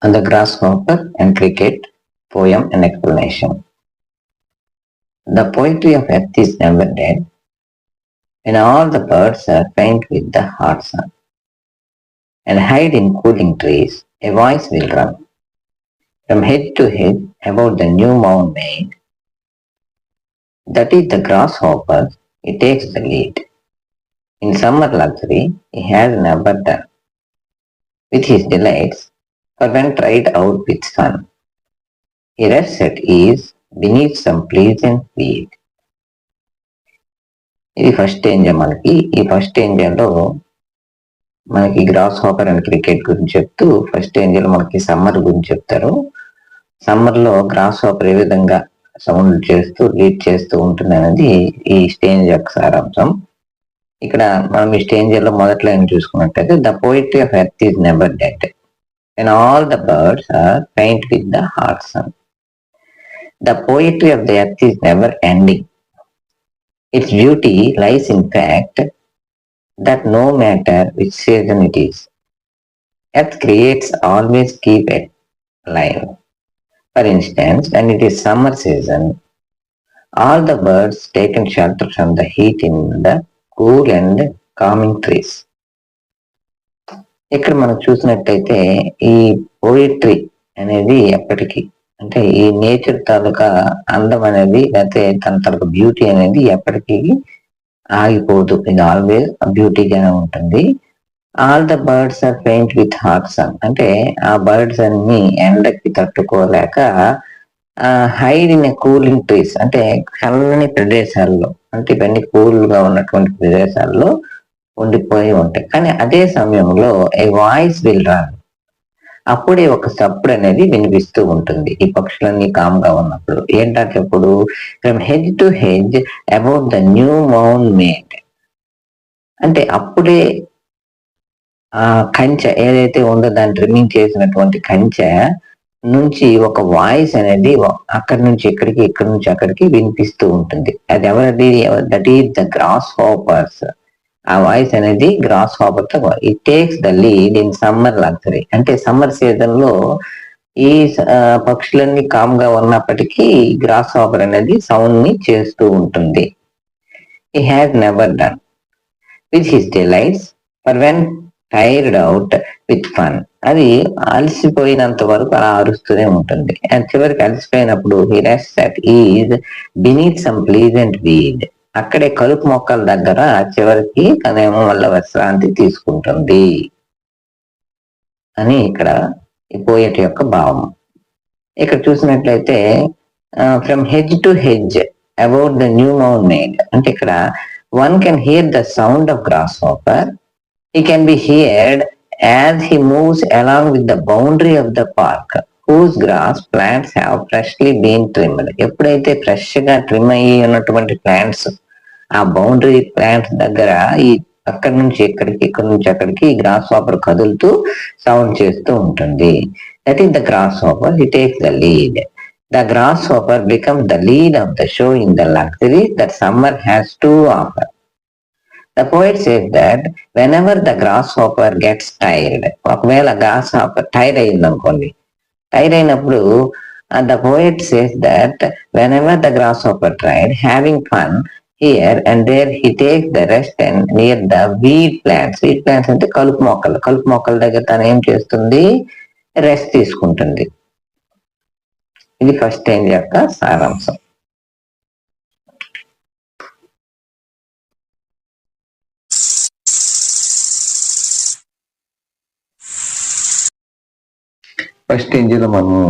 on the grasshopper and cricket poem and explanation. The poetry of earth is never dead, when all the birds are faint with the hot sun, and hide in cooling trees, a voice will run from hedge to hedge about the new mound made. That is the grasshopper, he takes the lead. In summer luxury, he has never done, with his delights, for when tried out with sun. He rests at ease beneath some pleasant weed. ఇది first Angel. ఈ first ఏంజల్లో మనకి gross hopper and cricket గురించి చెప్తూ first Angel మనకి summer గురించి చెప్తారు. Summer లో gross hopper ఏ విధంగా సౌండ్ చేస్తూ లీడ్ చేస్తూ ఉంటుంది అనేది ఈ స్టేంజ్ యొక్క సారాంశం. ఇక్కడ మనం ఈ స్టేంజర్ లో మొదటి లైన్ చూసుకున్నట్టయితే the poetry of earth is never dead and all the birds are paint with the hot sun. The poetry of the earth is never ending. Its beauty lies in fact that no matter which season it is, earth creates always keep it alive. For instance, when it is summer season, all the birds taken shelter from the heat in the cool and calming trees. ఇక్కడ మనం చూసినట్టయితే ఈ poetry అనేది ఎప్పటికీ అంటే ఈ nature తాలూకా అందం అనేది లేకపోతే తన తాలూకా బ్యూటీ అనేది ఎప్పటికీ ఆగిపోదు. ఇది ఆల్వేస్ బ్యూటీగానే ఉంటుంది. All the birds are paint with hot sun అంటే ఆ బర్డ్స్ అన్ని ఎండకి తట్టుకోలేక హైడ్ ఇన్ కూలింగ్ ట్రీస్ అంటే చల్లని ప్రదేశాల్లో అంటే ఇవన్నీ కూల్ గా ఉన్నటువంటి ప్రదేశాల్లో ఉండిపోయి ఉంటాయి. కానీ అదే సమయంలో ఏ వాయిస్ విల్ రన్, అప్పుడే ఒక సప్పుడు అనేది వినిపిస్తూ ఉంటుంది ఈ పక్షులన్నీ కామ్ గా ఉన్నప్పుడు. ఏంటంటే ఇప్పుడు from hedge to hedge about the new mound made అంటే అప్పుడే ఆ కంచె ఏదైతే ఉందో దాన్ని ట్రిమ్మింగ్ చేసినటువంటి కంచె నుంచి ఒక వాయిస్ అనేది అక్కడి నుంచి ఇక్కడికి ఇక్కడి నుంచి అక్కడికి వినిపిస్తూ ఉంటుంది. అది ఎవరిది? That is the grasshoppers. ఆ వాయిస్ అనేది గ్రాస్ హాపర్ తో it takes the lead in summer luxury అంటే సమ్మర్ సీజన్ లో ఈ పక్షులన్నీ కామ్ గా ఉన్నప్పటికీ గ్రాస్ హాపర్ అనేది సౌండ్ ని చేస్తూ ఉంటుంది. He has never done with his delights for when tired out with fun. అది అలసిపోయినంత వరకు అలా అరుస్తూనే ఉంటుంది. అండ్ చివరికి అలసిపోయినప్పుడు he rests at ease beneath some pleasant weed. అక్కడే కలుపు మొక్కల దగ్గర చివరికి తనేమో వల్ల విశ్రాంతి తీసుకుంటుంది అని ఇక్కడ ఈ పోయట్ యొక్క భావం. ఇక్కడ చూసినట్లయితే from hedge to hedge about the new mound made అంటే ఇక్కడ one can hear the sound of grasshopper. He can be heard as he moves along with the boundary of the park whose grass plants have freshly been trimmed. ఎప్పుడైతే fresh గా trim అయ్యి ఉన్నటువంటి plants ఆ boundary plants దగ్గర ఈ అక్కడి నుంచి ఇక్కడికి ఇక్కడి నుంచి అక్కడికి గ్రాస్ హాపర్ కదులుతూ సౌండ్ చేస్తూ ఉంటుంది. That is the grasshopper. He takes the lead. The grasshopper becomes the lead of the show in the luxury that summer has to offer. The poet says that whenever the grasshopper gets tired, ఒకవేళ grasshopper tire అయింది అనుకోండి, tire అయినప్పుడు the poet says that whenever the grasshopper tried having fun here and there he takes the rest and near the weed plants. Weed plants అంటే కలుపు మొక్కలు. కలుపు మొక్కల దగ్గర తను ఏం చేస్తుంది? రెస్ట్ తీసుకుంటుంది. ఇది ఫస్ట్ టైం యొక్క సారాంశం. ఫస్ట్ ఏంజల్ మనము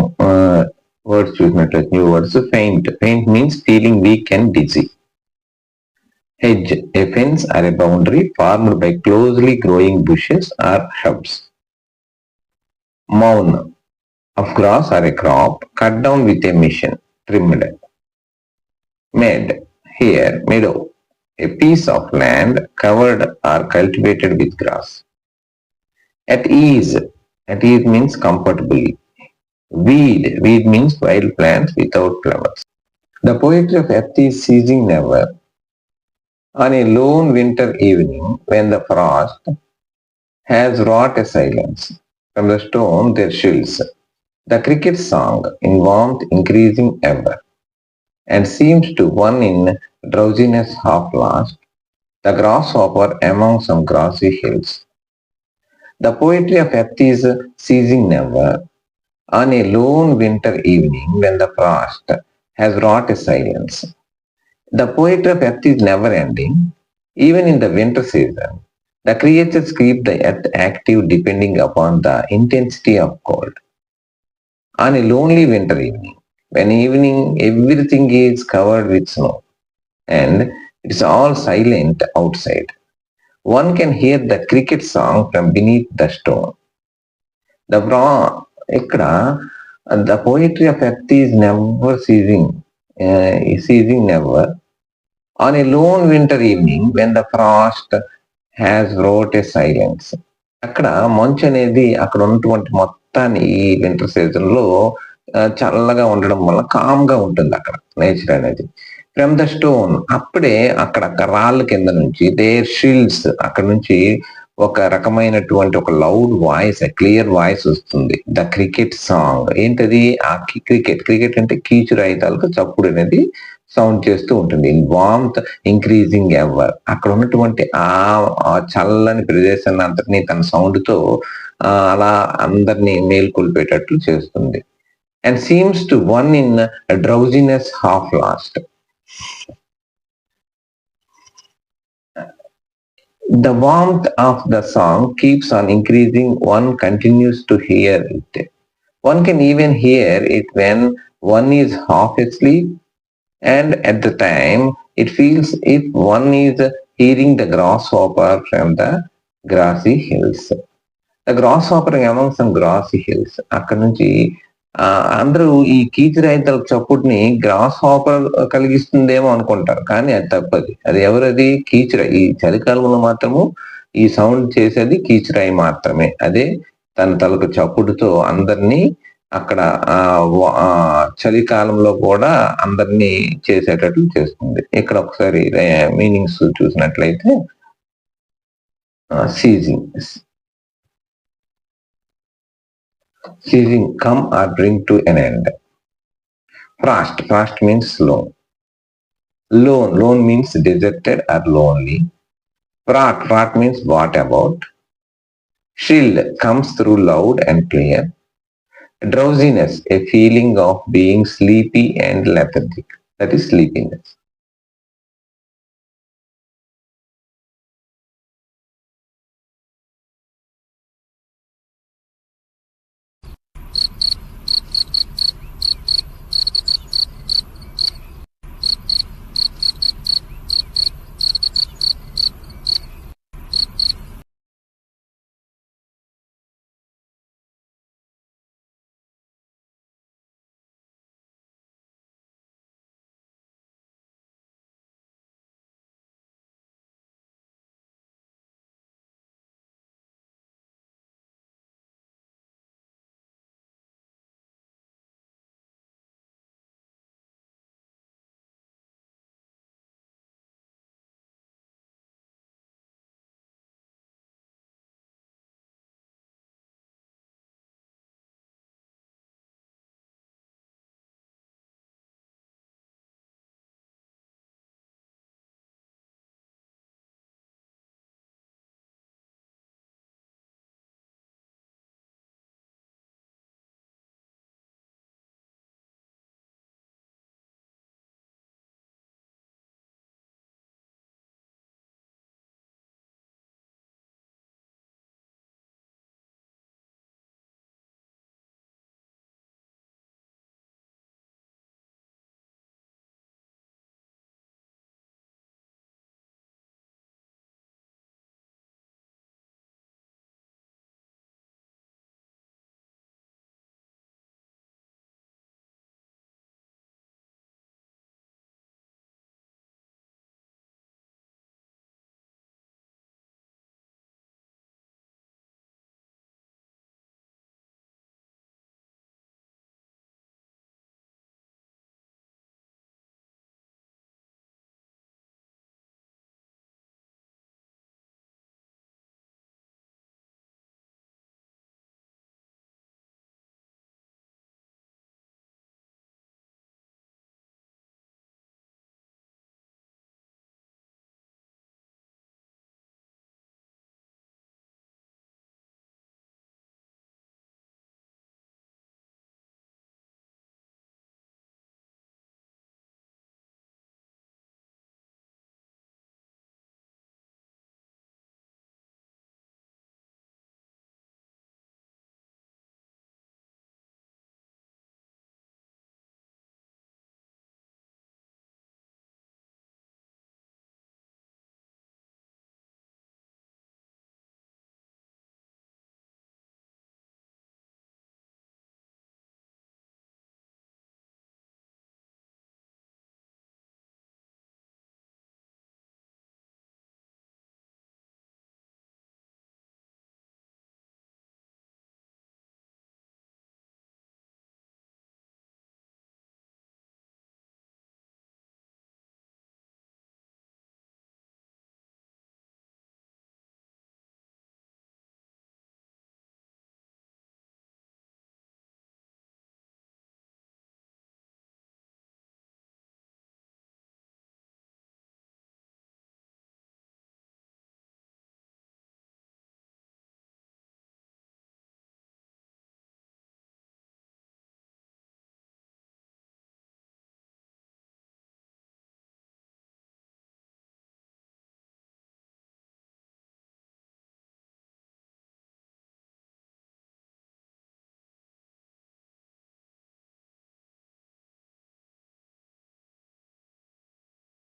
వర్డ్స్ చూసినట్లయితే new words. Faint. Faint means feeling weak and dizzy. Hedge, a fence or a boundary formed by closely growing bushes or shrubs. Mound, of grass or a crop cut down with a machine, trimmed. Mead, here meadow, a piece of land covered or cultivated with grass. At ease means comfortably. Weed means wild plants without flowers. The poetry of earth is ceasing never. On a lone winter evening, when the frost has wrought a silence, from the stone there chills, The cricket song in warmth increasing ever, and seems to one in drowsiness half lost, the grasshopper among some grassy hills. The poetry of earth is ceasing never, on a lone winter evening when the frost has wrought a silence. The poetry of earth is never ending, even in the winter season. The creatures keep the earth active depending upon the intensity of cold. On a lonely winter evening, when evening everything is covered with snow and it's all silent outside, one can hear the cricket song from beneath the stone. The ఇక్కడ the poetry of earth is never ceasing never. On a lone winter evening when the frost has wrought a silence. అక్కడ మంచు అనేది అక్కడ ఉన్నటువంటి మొత్తాన్ని ఈ winter season లో చల్లగా ఉండడం వల్ల కామ్ గా ఉంటుంది అక్కడ నేచర్ అనేది. ఫ్రమ్ ద స్టోన్ అప్పుడే అక్కడ రాళ్ళ కింద నుంచి దేర్ షీల్డ్స్ అక్కడ నుంచి ఒక రకమైనటువంటి ఒక లౌడ్ వాయిస్ క్లియర్ వాయిస్ వస్తుంది. ద క్రికెట్ సాంగ్ ఏంటది? ఆ క్రికెట్ అంటే కీచురాయితాలకు చప్పుడు అనేది సౌండ్ చేస్తూ ఉంటుంది. ఇన్ వామ్త్ ఇంక్రీజింగ్ ఎవర్ అక్కడ ఉన్నటువంటి ఆ చల్లని ప్రదేశాన్ని అంతటినీ తన సౌండ్ తో అలా అందరినీ మేల్కొల్పేటట్లు చేస్తుంది. And seems to one in drowsiness half last. The warmth of the song keeps on increasing. One continues to hear it. One can even hear it when one is half asleep, and at the time it feels if one is hearing the grasshopper from the grassy hills. The grasshopper among some grassy hills. అక్కడ నుంచి అందరూ ఈ కీచురాయితల చప్పుడుని gross hopper కలిగిస్తుందేమో అనుకుంటారు, కానీ అది తప్పది. అది ఎవరది? కీచురాయి. ఈ చలికాలంలో మాత్రము ఈ సౌండ్ చేసేది కీచురాయి మాత్రమే. అదే తన తలకు చప్పుడుతో అందరినీ అక్కడ చలికాలంలో కూడా అందరినీ చేసేటట్లు చేస్తుంది. ఇక్కడ ఒకసారి మీనింగ్స్ చూసినట్లయితే ceasing, come or bring to an end. Frost means lone means deserted or lonely. Fraught means what about. Chill comes through loud and clear. Drowsiness, a feeling of being sleepy and lethargic, that is sleepiness.